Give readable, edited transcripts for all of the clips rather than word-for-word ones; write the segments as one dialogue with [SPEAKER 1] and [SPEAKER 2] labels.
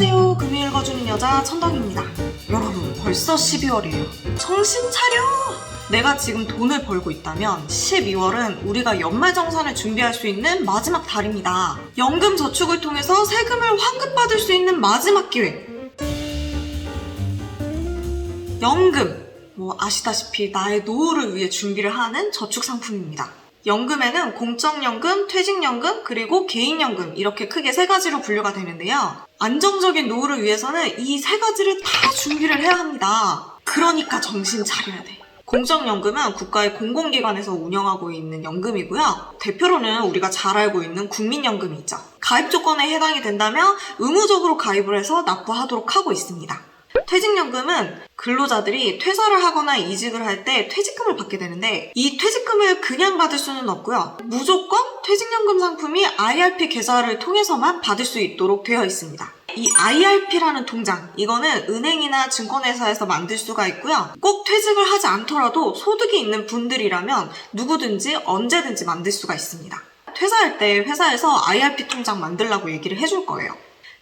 [SPEAKER 1] 안녕하세요. 금요 읽어주는 여자 천덕입니다. 여러분, 벌써 12월이에요. 정신 차려! 내가 지금 돈을 벌고 있다면 12월은 우리가 연말정산을 준비할 수 있는 마지막 달입니다. 연금 저축을 통해서 세금을 환급받을 수 있는 마지막 기회. 연금! 아시다시피 나의 노후를 위해 준비를 하는 저축 상품입니다. 연금에는 공적연금, 퇴직연금, 그리고 개인연금 이렇게 크게 세 가지로 분류가 되는데요. 안정적인 노후를 위해서는 이 세 가지를 다 준비를 해야 합니다. 그러니까 정신 차려야 돼. 공적연금은 국가의 공공기관에서 운영하고 있는 연금이고요. 대표로는 우리가 잘 알고 있는 국민연금이 있죠. 가입 조건에 해당이 된다면 의무적으로 가입을 해서 납부하도록 하고 있습니다. 퇴직연금은 근로자들이 퇴사를 하거나 이직을 할 때 퇴직금을 받게 되는데 이 퇴직금을 그냥 받을 수는 없고요. 무조건 퇴직연금 상품이 IRP 계좌를 통해서만 받을 수 있도록 되어 있습니다. 이 IRP라는 통장, 이거는 은행이나 증권회사에서 만들 수가 있고요. 꼭 퇴직을 하지 않더라도 소득이 있는 분들이라면 누구든지 언제든지 만들 수가 있습니다. 퇴사할 때 회사에서 IRP 통장 만들라고 얘기를 해줄 거예요.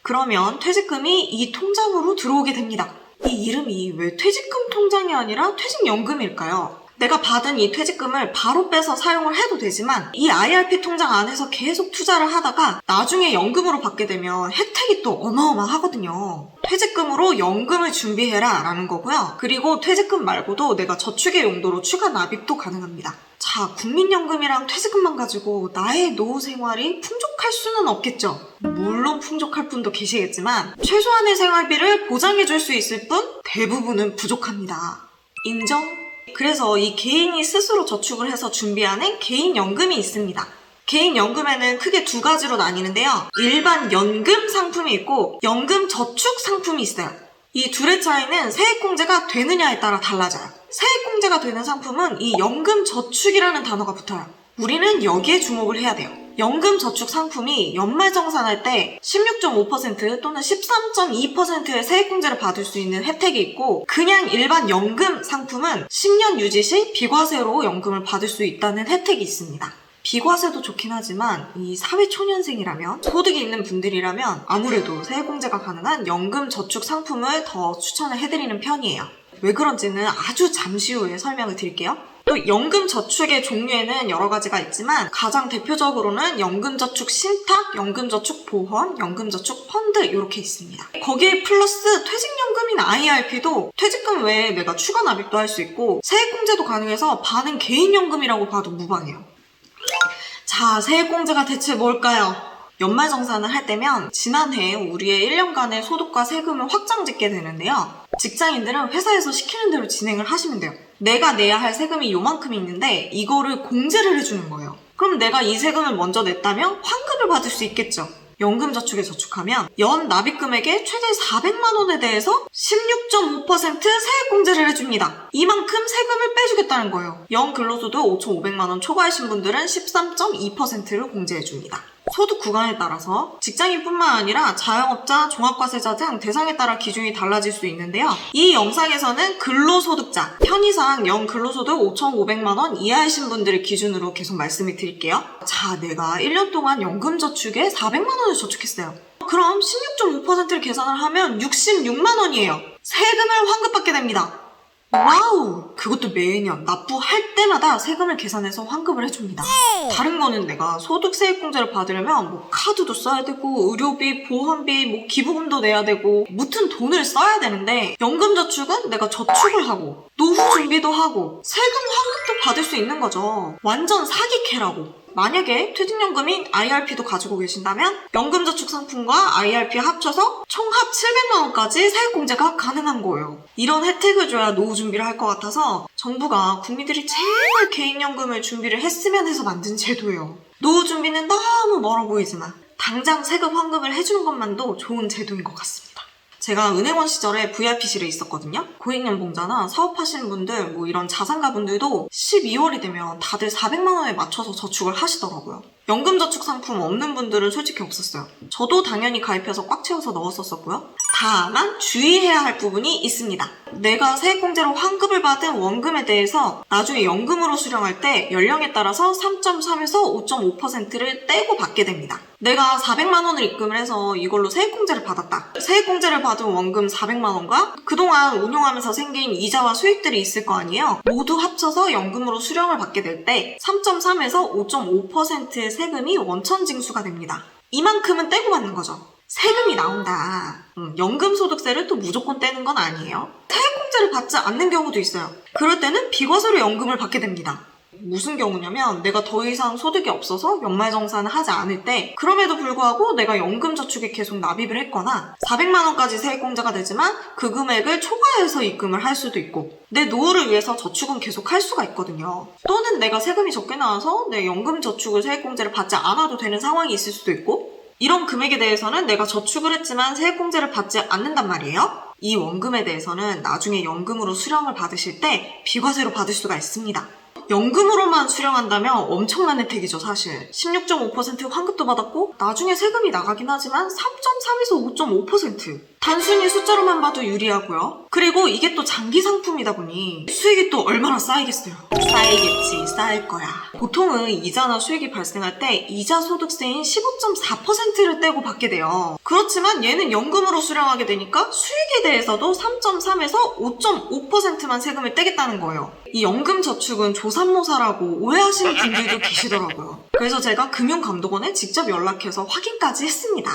[SPEAKER 1] 그러면 퇴직금이 이 통장으로 들어오게 됩니다. 이 이름이 왜 퇴직금 통장이 아니라 퇴직연금일까요? 내가 받은 이 퇴직금을 바로 빼서 사용을 해도 되지만 이 IRP 통장 안에서 계속 투자를 하다가 나중에 연금으로 받게 되면 혜택이 또 어마어마하거든요. 퇴직금으로 연금을 준비해라 라는 거고요. 그리고 퇴직금 말고도 내가 저축의 용도로 추가 납입도 가능합니다. 자, 국민연금이랑 퇴직금만 가지고 나의 노후 생활이 풍족할 수는 없겠죠. 물론 풍족할 분도 계시겠지만 최소한의 생활비를 보장해줄 수 있을 뿐 대부분은 부족합니다. 인정? 그래서 이 개인이 스스로 저축을 해서 준비하는 개인연금이 있습니다. 개인연금에는 크게 두 가지로 나뉘는데요. 일반 연금 상품이 있고 연금 저축 상품이 있어요. 이 둘의 차이는 세액공제가 되느냐에 따라 달라져요. 세액공제가 되는 상품은 이 연금 저축이라는 단어가 붙어요. 우리는 여기에 주목을 해야 돼요. 연금 저축 상품이 연말정산할 때 16.5% 또는 13.2%의 세액공제를 받을 수 있는 혜택이 있고 그냥 일반 연금 상품은 10년 유지 시 비과세로 연금을 받을 수 있다는 혜택이 있습니다. 비과세도 좋긴 하지만 이 사회초년생이라면 소득이 있는 분들이라면 아무래도 세액공제가 가능한 연금 저축 상품을 더 추천을 해드리는 편이에요. 왜 그런지는 아주 잠시 후에 설명을 드릴게요. 또 연금 저축의 종류에는 여러 가지가 있지만 가장 대표적으로는 연금저축 신탁, 연금저축 보험, 연금저축 펀드 이렇게 있습니다. 거기에 플러스 퇴직연금인 IRP도 퇴직금 외에 내가 추가 납입도 할 수 있고 세액공제도 가능해서 반은 개인연금이라고 봐도 무방해요. 자, 세액공제가 대체 뭘까요? 연말정산을 할 때면 지난해 우리의 1년간의 소득과 세금을 확정짓게 되는데요. 직장인들은 회사에서 시키는 대로 진행을 하시면 돼요. 내가 내야 할 세금이 요만큼 있는데 이거를 공제를 해주는 거예요. 그럼 내가 이 세금을 먼저 냈다면 환급을 받을 수 있겠죠. 연금저축에 저축하면 연 납입금액의 최대 400만 원에 대해서 16.5% 세액공제를 해줍니다. 이만큼 세금을 빼주겠다는 거예요. 연 근로소득 5,500만 원 초과이신 분들은 13.2%를 공제해줍니다. 소득 구간에 따라서 직장인뿐만 아니라 자영업자, 종합과세자 등 대상에 따라 기준이 달라질 수 있는데요. 이 영상에서는 근로소득자, 편의상 연 근로소득 5,500만 원 이하이신 분들을 기준으로 계속 말씀을 드릴게요. 자, 내가 1년 동안 연금저축에 400만 원을 저축했어요. 그럼 16.5%를 계산을 하면 66만 원이에요. 세금을 환급받게 됩니다. 와우! 그것도 매년 납부할 때마다 세금을 계산해서 환급을 해줍니다. 다른 거는 내가 소득세액공제를 받으려면 카드도 써야 되고 의료비, 보험비, 기부금도 내야 되고 무튼 돈을 써야 되는데 연금저축은 내가 저축을 하고 노후 준비도 하고 세금 환급도 받을 수 있는 거죠. 완전 사기캐라고. 만약에 퇴직연금인 IRP도 가지고 계신다면 연금저축 상품과 IRP 합쳐서 총합 700만 원까지 세액공제가 가능한 거예요. 이런 혜택을 줘야 노후 준비를 할 것 같아서 정부가 국민들이 제발 개인연금을 준비를 했으면 해서 만든 제도예요. 노후 준비는 너무 멀어 보이지만 당장 세금 환급을 해주는 것만도 좋은 제도인 것 같습니다. 제가 은행원 시절에 VIP실에 있었거든요. 고액연봉자나 사업하시는 분들, 이런 자산가분들도 12월이 되면 다들 400만 원에 맞춰서 저축을 하시더라고요. 연금저축 상품 없는 분들은 솔직히 없었어요. 저도 당연히 가입해서 꽉 채워서 넣었었고요. 다만 주의해야 할 부분이 있습니다. 내가 세액공제로 환급을 받은 원금에 대해서 나중에 연금으로 수령할 때 연령에 따라서 3.3에서 5.5%를 떼고 받게 됩니다. 내가 400만 원을 입금을 해서 이걸로 세액공제를 받았다. 세액공제를 받은 원금 400만 원과 그동안 운용하면서 생긴 이자와 수익들이 있을 거 아니에요. 모두 합쳐서 연금으로 수령을 받게 될 때 3.3에서 5.5%의 세금이 원천징수가 됩니다. 이만큼은 떼고 받는 거죠. 세금이 나온다. 연금소득세를 또 무조건 떼는 건 아니에요. 세액공제를 받지 않는 경우도 있어요. 그럴 때는 비과세로 연금을 받게 됩니다. 무슨 경우냐면 내가 더 이상 소득이 없어서 연말정산을 하지 않을 때 그럼에도 불구하고 내가 연금저축에 계속 납입을 했거나 400만 원까지 세액공제가 되지만 그 금액을 초과해서 입금을 할 수도 있고 내 노후를 위해서 저축은 계속 할 수가 있거든요. 또는 내가 세금이 적게 나와서 내 연금저축을 세액공제를 받지 않아도 되는 상황이 있을 수도 있고 이런 금액에 대해서는 내가 저축을 했지만 세액공제를 받지 않는단 말이에요. 이 원금에 대해서는 나중에 연금으로 수령을 받으실 때 비과세로 받을 수가 있습니다. 연금으로만 수령한다면 엄청난 혜택이죠, 사실. 16.5% 환급도 받았고 나중에 세금이 나가긴 하지만 3.3에서 5.5%. 단순히 숫자로만 봐도 유리하고요. 그리고 이게 또 장기 상품이다 보니 수익이 또 얼마나 쌓이겠어요. 쌓이겠지, 쌓일 거야. 보통은 이자나 수익이 발생할 때 이자 소득세인 15.4%를 떼고 받게 돼요. 그렇지만 얘는 연금으로 수령하게 되니까 수익에 대해서도 3.3에서 5.5%만 세금을 떼겠다는 거예요. 이 연금 저축은 조삼모사라고 오해하시는 분들도 계시더라고요. 그래서 제가 금융감독원에 직접 연락해서 확인까지 했습니다.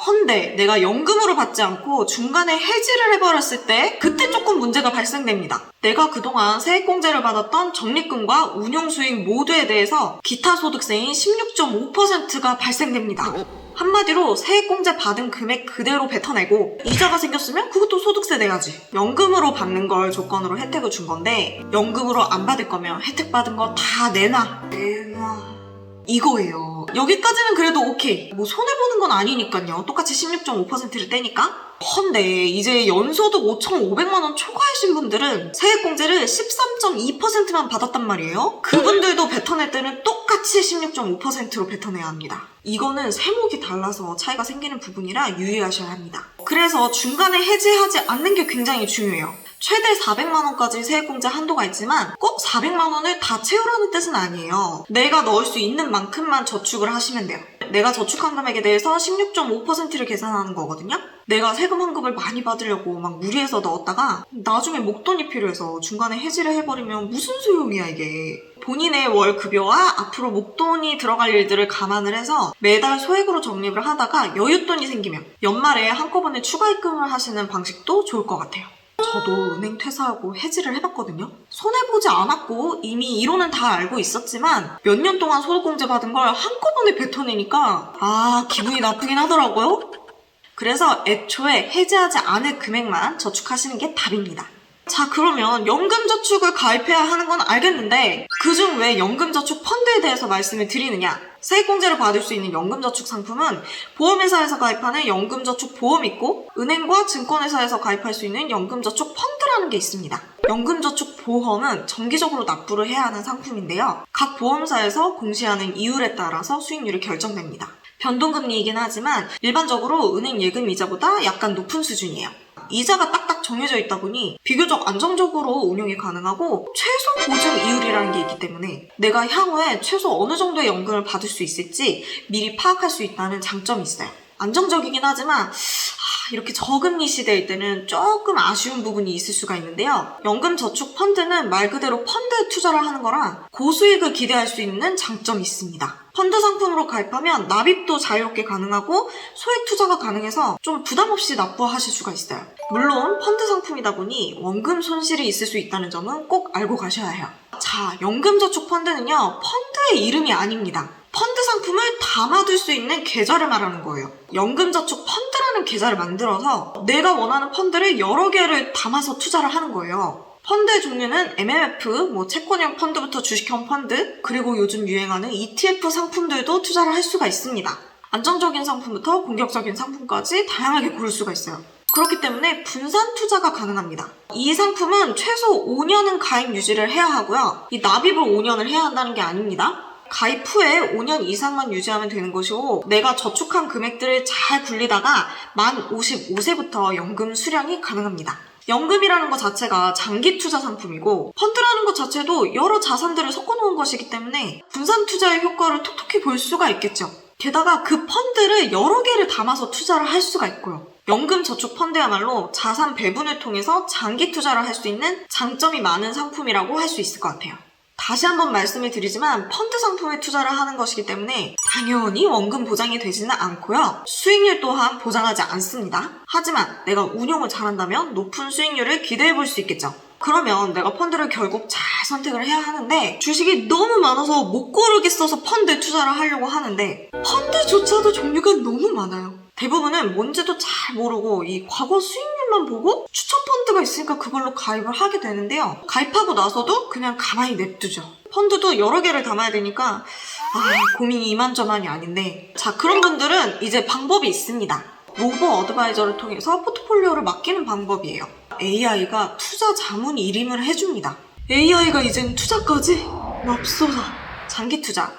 [SPEAKER 1] 헌데 내가 연금으로 받지 않고 중간에 해지를 해버렸을 때 그때 조금 문제가 발생됩니다. 내가 그동안 세액공제를 받았던 적립금과 운용수익 모두에 대해서 기타 소득세인 16.5%가 발생됩니다. 한마디로 세액공제 받은 금액 그대로 뱉어내고 이자가 생겼으면 그것도 소득세 내야지. 연금으로 받는 걸 조건으로 혜택을 준 건데 연금으로 안 받을 거면 혜택 받은 거 다 내놔 이거예요. 여기까지는 그래도 오케이. 뭐 손해보는 건 아니니까요. 똑같이 16.5%를 떼니까. 헌데 이제 연소득 5,500만 원 초과하신 분들은 세액공제를 13.2%만 받았단 말이에요. 그분들도 뱉어낼 때는 똑같이 16.5%로 뱉어내야 합니다. 이거는 세목이 달라서 차이가 생기는 부분이라 유의하셔야 합니다. 그래서 중간에 해지하지 않는 게 굉장히 중요해요. 최대 400만 원까지 세액공제 한도가 있지만 꼭 400만 원을 다 채우라는 뜻은 아니에요. 내가 넣을 수 있는 만큼만 저축을 하시면 돼요. 내가 저축한 금액에 대해서 16.5%를 계산하는 거거든요. 내가 세금 환급을 많이 받으려고 막 무리해서 넣었다가 나중에 목돈이 필요해서 중간에 해지를 해버리면 무슨 소용이야 이게. 본인의 월 급여와 앞으로 목돈이 들어갈 일들을 감안을 해서 매달 소액으로 적립을 하다가 여윳돈이 생기면 연말에 한꺼번에 추가 입금을 하시는 방식도 좋을 것 같아요. 저도 은행 퇴사하고 해지를 해봤거든요. 손해보지 않았고 이미 이론은 다 알고 있었지만 몇 년 동안 소득공제 받은 걸 한꺼번에 뱉어내니까 기분이 나쁘긴 하더라고요. 그래서 애초에 해지하지 않을 금액만 저축하시는 게 답입니다. 자, 그러면 연금저축을 가입해야 하는 건 알겠는데 그중 왜 연금저축 펀드에 대해서 말씀을 드리느냐? 세액공제를 받을 수 있는 연금저축 상품은 보험회사에서 가입하는 연금저축 보험이 있고 은행과 증권회사에서 가입할 수 있는 연금저축 펀드라는 게 있습니다. 연금저축 보험은 정기적으로 납부를 해야 하는 상품인데요. 각 보험사에서 공시하는 이율에 따라서 수익률이 결정됩니다. 변동금리이긴 하지만 일반적으로 은행 예금 이자보다 약간 높은 수준이에요. 이자가 딱딱 정해져 있다 보니 비교적 안정적으로 운용이 가능하고 최소 보증 이율이라는 게 있기 때문에 내가 향후에 최소 어느 정도의 연금을 받을 수 있을지 미리 파악할 수 있다는 장점이 있어요. 안정적이긴 하지만 이렇게 저금리 시대일 때는 조금 아쉬운 부분이 있을 수가 있는데요. 연금저축 펀드는 말 그대로 펀드에 투자를 하는 거라 고수익을 기대할 수 있는 장점이 있습니다. 펀드 상품으로 가입하면 납입도 자유롭게 가능하고 소액 투자가 가능해서 좀 부담 없이 납부하실 수가 있어요. 물론 펀드 상품이다 보니 원금 손실이 있을 수 있다는 점은 꼭 알고 가셔야 해요. 자, 연금저축 펀드는요, 펀드의 이름이 아닙니다. 펀드 상품을 담아둘 수 있는 계좌를 말하는 거예요. 연금저축 펀드라는 계좌를 만들어서 내가 원하는 펀드를 여러 개를 담아서 투자를 하는 거예요. 펀드의 종류는 MMF, 채권형 펀드부터 주식형 펀드, 그리고 요즘 유행하는 ETF 상품들도 투자를 할 수가 있습니다. 안정적인 상품부터 공격적인 상품까지 다양하게 고를 수가 있어요. 그렇기 때문에 분산 투자가 가능합니다. 이 상품은 최소 5년은 가입 유지를 해야 하고요. 이 납입을 5년을 해야 한다는 게 아닙니다. 가입 후에 5년 이상만 유지하면 되는 것이고 내가 저축한 금액들을 잘 굴리다가 만 55세부터 연금 수령이 가능합니다. 연금이라는 것 자체가 장기 투자 상품이고 펀드라는 것 자체도 여러 자산들을 섞어놓은 것이기 때문에 분산 투자의 효과를 톡톡히 볼 수가 있겠죠. 게다가 그 펀드를 여러 개를 담아서 투자를 할 수가 있고요. 연금 저축 펀드야말로 자산 배분을 통해서 장기 투자를 할 수 있는 장점이 많은 상품이라고 할 수 있을 것 같아요. 다시 한번 말씀을 드리지만 펀드 상품에 투자를 하는 것이기 때문에 당연히 원금 보장이 되지는 않고요. 수익률 또한 보장하지 않습니다. 하지만 내가 운용을 잘한다면 높은 수익률을 기대해 볼 수 있겠죠. 그러면 내가 펀드를 결국 잘 선택을 해야 하는데 주식이 너무 많아서 못 고르겠어서 펀드에 투자를 하려고 하는데 펀드조차도 종류가 너무 많아요. 대부분은 뭔지도 잘 모르고 이 과거 수익률만 보고 추천 펀드가 있으니까 그걸로 가입을 하게 되는데요. 가입하고 나서도 그냥 가만히 냅두죠. 펀드도 여러 개를 담아야 되니까 고민이 이만저만이 아닌데 자, 그런 분들은 이제 방법이 있습니다. 로보 어드바이저를 통해서 포트폴리오를 맡기는 방법이에요. AI가 투자 자문 일임을 해줍니다. AI가 이젠 투자까지? 맙소사. 장기 투자.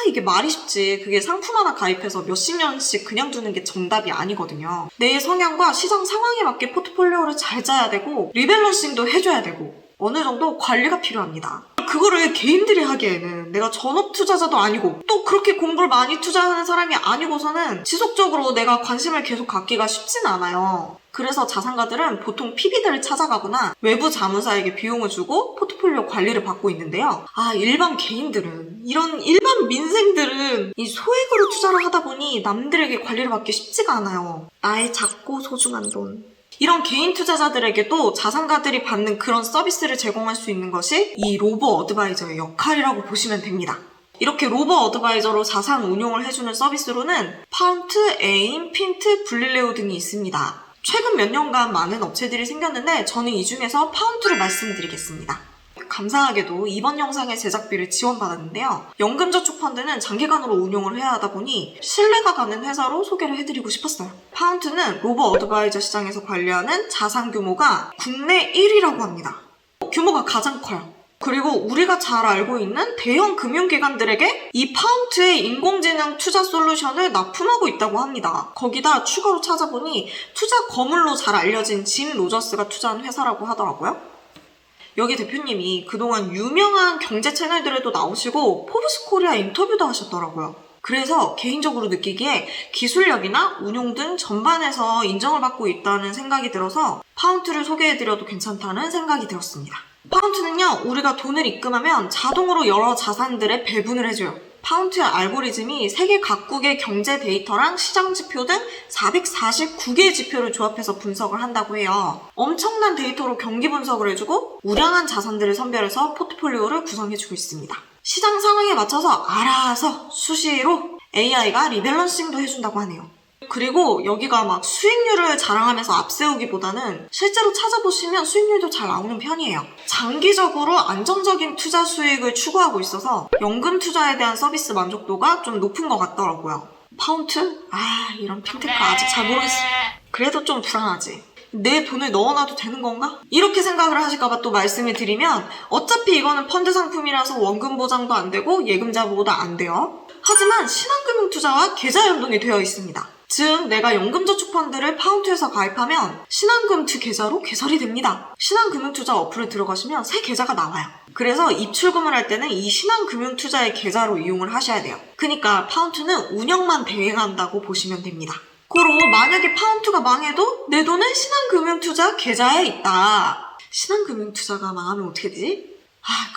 [SPEAKER 1] 이게 말이 쉽지. 그게 상품 하나 가입해서 몇십 년씩 그냥 두는 게 정답이 아니거든요. 내 성향과 시장 상황에 맞게 포트폴리오를 잘 짜야 되고 리밸런싱도 해줘야 되고 어느 정도 관리가 필요합니다. 그거를 개인들이 하기에는 내가 전업 투자자도 아니고 또 그렇게 공부를 많이 투자하는 사람이 아니고서는 지속적으로 내가 관심을 계속 갖기가 쉽진 않아요. 그래서 자산가들은 보통 PB들을 찾아가거나 외부 자문사에게 비용을 주고 포트폴리오 관리를 받고 있는데요. 일반 개인들은, 이런 일반 민생들은 이 소액으로 투자를 하다 보니 남들에게 관리를 받기 쉽지가 않아요. 나의 작고 소중한 돈. 이런 개인 투자자들에게도 자산가들이 받는 그런 서비스를 제공할 수 있는 것이 이 로보 어드바이저의 역할이라고 보시면 됩니다. 이렇게 로보 어드바이저로 자산 운용을 해주는 서비스로는 파운트, 에임, 핀트, 블릴레오 등이 있습니다. 최근 몇 년간 많은 업체들이 생겼는데 저는 이 중에서 파운트를 말씀드리겠습니다. 감사하게도 이번 영상의 제작비를 지원받았는데요. 연금저축펀드는 장기간으로 운용을 해야 하다 보니 신뢰가 가는 회사로 소개를 해드리고 싶었어요. 파운트는 로보 어드바이저 시장에서 관리하는 자산 규모가 국내 1위라고 합니다. 규모가 가장 커요. 그리고 우리가 잘 알고 있는 대형 금융기관들에게 이 파운트의 인공지능 투자 솔루션을 납품하고 있다고 합니다. 거기다 추가로 찾아보니 투자 거물로 잘 알려진 짐 로저스가 투자한 회사라고 하더라고요. 여기 대표님이 그동안 유명한 경제 채널들에도 나오시고 포브스 코리아 인터뷰도 하셨더라고요. 그래서 개인적으로 느끼기에 기술력이나 운용 등 전반에서 인정을 받고 있다는 생각이 들어서 파운트를 소개해드려도 괜찮다는 생각이 들었습니다. 파운트는요, 우리가 돈을 입금하면 자동으로 여러 자산들에 배분을 해줘요. 파운트의 알고리즘이 세계 각국의 경제 데이터랑 시장 지표 등 449개의 지표를 조합해서 분석을 한다고 해요. 엄청난 데이터로 경기 분석을 해주고 우량한 자산들을 선별해서 포트폴리오를 구성해주고 있습니다. 시장 상황에 맞춰서 알아서 수시로 AI가 리밸런싱도 해준다고 하네요. 그리고 여기가 막 수익률을 자랑하면서 앞세우기보다는 실제로 찾아보시면 수익률도 잘 나오는 편이에요. 장기적으로 안정적인 투자 수익을 추구하고 있어서 연금 투자에 대한 서비스 만족도가 좀 높은 것 같더라고요. 파운트? 이런 핀테크 아직 잘 모르겠어. 그래도 좀 불안하지. 내 돈을 넣어놔도 되는 건가? 이렇게 생각을 하실까봐 또 말씀을 드리면 어차피 이거는 펀드 상품이라서 원금 보장도 안 되고 예금자 보호도 안 돼요. 하지만 신한금융투자와 계좌 연동이 되어 있습니다. 즉 내가 연금저축펀드를 파운트에서 가입하면 신한금투 계좌로 개설이 됩니다. 신한금융투자 어플을 들어가시면 새 계좌가 나와요. 그래서 입출금을 할 때는 이 신한금융투자의 계좌로 이용을 하셔야 돼요. 그러니까 파운트는 운영만 대행한다고 보시면 됩니다. 고로 만약에 파운트가 망해도 내 돈은 신한금융투자 계좌에 있다. 신한금융투자가 망하면 어떻게 되지?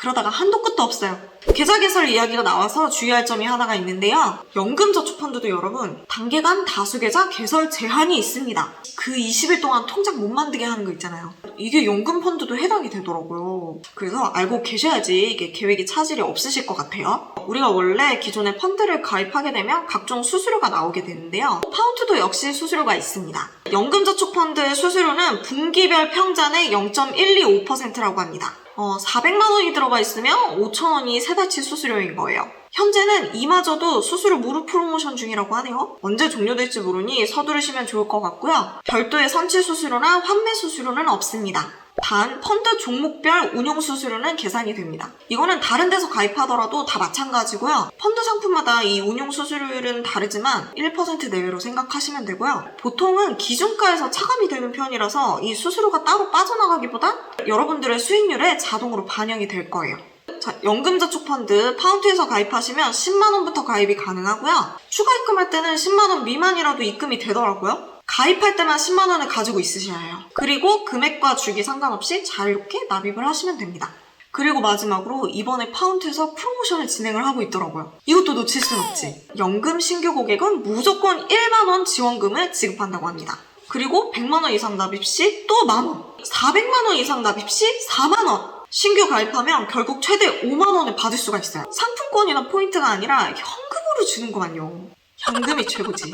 [SPEAKER 1] 그러다가 한도 끝도 없어요. 계좌 개설 이야기가 나와서 주의할 점이 하나가 있는데요. 연금저축펀드도 여러분 단기간 다수계좌 개설 제한이 있습니다. 그 20일 동안 통장 못 만들게 하는 거 있잖아요. 이게 연금펀드도 해당이 되더라고요. 그래서 알고 계셔야지 이게 계획에 차질이 없으실 것 같아요. 우리가 원래 기존에 펀드를 가입하게 되면 각종 수수료가 나오게 되는데요. 파운트도 역시 수수료가 있습니다. 연금저축펀드의 수수료는 분기별 평잔의 0.125%라고 합니다. 400만 원이 들어가 있으면 5천 원이 세 달치 수수료인 거예요. 현재는 이마저도 수수료 무료 프로모션 중이라고 하네요. 언제 종료될지 모르니 서두르시면 좋을 것 같고요. 별도의 선취 수수료나 환매 수수료는 없습니다. 단 펀드 종목별 운용 수수료는 계산이 됩니다. 이거는 다른 데서 가입하더라도 다 마찬가지고요. 펀드 상품마다 이 운용 수수료율은 다르지만 1% 내외로 생각하시면 되고요. 보통은 기준가에서 차감이 되는 편이라서 이 수수료가 따로 빠져나가기보단 여러분들의 수익률에 자동으로 반영이 될 거예요. 자, 연금저축펀드 파운트에서 가입하시면 10만원부터 가입이 가능하고요. 추가 입금할 때는 10만원 미만이라도 입금이 되더라고요. 가입할 때만 10만원을 가지고 있으셔야 해요. 그리고 금액과 주기 상관없이 자유롭게 납입을 하시면 됩니다. 그리고 마지막으로 이번에 파운트에서 프로모션을 진행을 하고 있더라고요. 이것도 놓칠 순 없지. 연금 신규 고객은 무조건 1만원 지원금을 지급한다고 합니다. 그리고 100만원 이상 납입 시 또 만원, 400만원 이상 납입 시 4만원. 신규 가입하면 결국 최대 5만원을 받을 수가 있어요. 상품권이나 포인트가 아니라 현금으로 주는구만요. 현금이 최고지.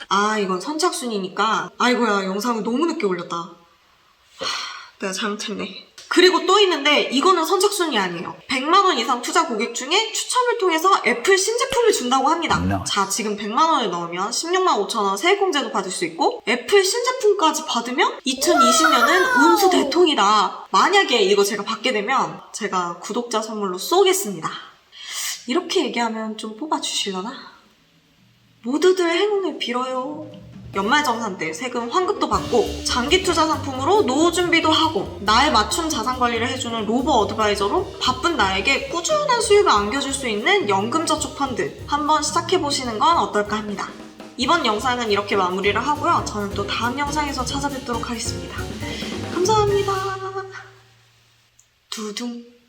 [SPEAKER 1] 아, 이건 선착순이니까. 아이고야, 영상을 너무 늦게 올렸다. 내가 잘못했네. 그리고 또 있는데 이거는 선착순이 아니에요. 100만원 이상 투자 고객 중에 추첨을 통해서 애플 신제품을 준다고 합니다. 자, 지금 100만원을 넣으면 16만 5천원 세액공제도 받을 수 있고 애플 신제품까지 받으면 2020년은 운수 대통이다. 만약에 이거 제가 받게 되면 제가 구독자 선물로 쏘겠습니다. 이렇게 얘기하면 좀 뽑아주시려나? 모두들 행운을 빌어요. 연말정산 때 세금 환급도 받고 장기 투자 상품으로 노후 준비도 하고 나에 맞춤 자산 관리를 해주는 로보 어드바이저로 바쁜 나에게 꾸준한 수익을 안겨줄 수 있는 연금저축펀드 한번 시작해보시는 건 어떨까 합니다. 이번 영상은 이렇게 마무리를 하고요. 저는 또 다음 영상에서 찾아뵙도록 하겠습니다. 감사합니다. 두둥.